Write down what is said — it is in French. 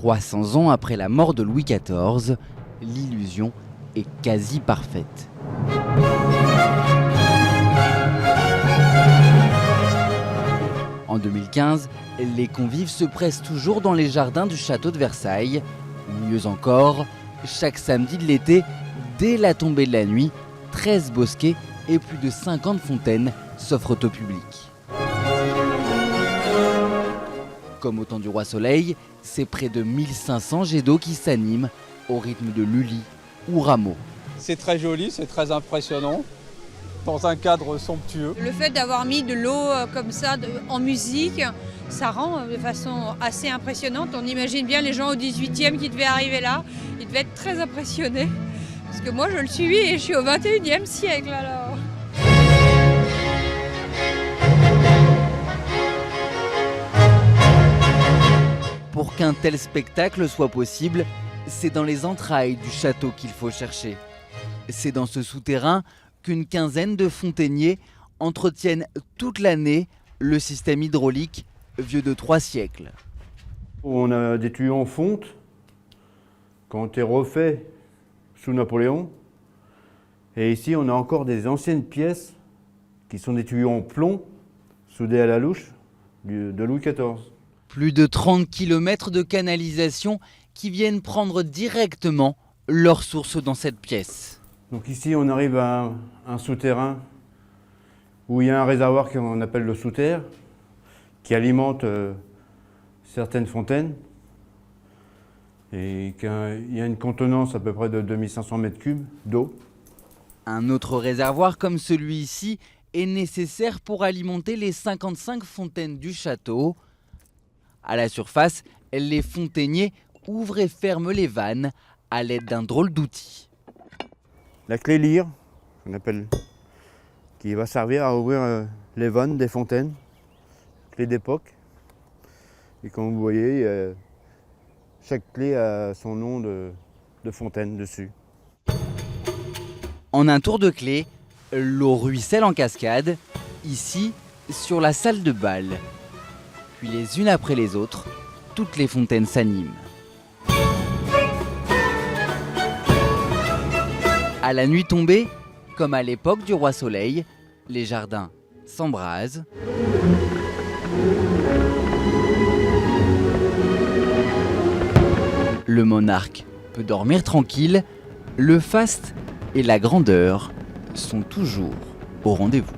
300 ans après la mort de Louis XIV, l'illusion est quasi parfaite. En 2015, les convives se pressent toujours dans les jardins du château de Versailles. Mieux encore, chaque samedi de l'été, dès la tombée de la nuit, 13 bosquets et plus de 50 fontaines s'offrent au public. Comme au temps du Roi Soleil, c'est près de 1500 jets d'eau qui s'animent au rythme de Lully ou Rameau. C'est très joli, c'est très impressionnant, dans un cadre somptueux. Le fait d'avoir mis de l'eau comme ça en musique, ça rend de façon assez impressionnante. On imagine bien les gens au 18e qui devaient arriver là, ils devaient être très impressionnés. Parce que moi je le suis et je suis au 21e siècle alors. Pour qu'un tel spectacle soit possible, c'est dans les entrailles du château qu'il faut chercher. C'est dans ce souterrain qu'une quinzaine de fontainiers entretiennent toute l'année le système hydraulique vieux de 3 siècles. On a des tuyaux en fonte qui ont été refaits sous Napoléon. Et ici, on a encore des anciennes pièces qui sont des tuyaux en plomb soudés à la louche de Louis XIV. Plus de 30 km de canalisation qui viennent prendre directement leur source dans cette pièce. Donc ici, on arrive à un souterrain où il y a un réservoir qu'on appelle le sous-terre, qui alimente certaines fontaines. Et il y a une contenance à peu près de 2500 m3 d'eau. Un autre réservoir comme celui-ci est nécessaire pour alimenter les 55 fontaines du château. À la surface, les fontainiers ouvrent et ferment les vannes à l'aide d'un drôle d'outil. La clé lyre, qu'on appelle, qui va servir à ouvrir les vannes des fontaines, clé d'époque. Et comme vous voyez, chaque clé a son nom de fontaine dessus. En un tour de clé, l'eau ruisselle en cascade, ici sur la salle de bal. Puis les unes après les autres, toutes les fontaines s'animent. À la nuit tombée, comme à l'époque du Roi Soleil, les jardins s'embrasent. Le monarque peut dormir tranquille, le faste et la grandeur sont toujours au rendez-vous.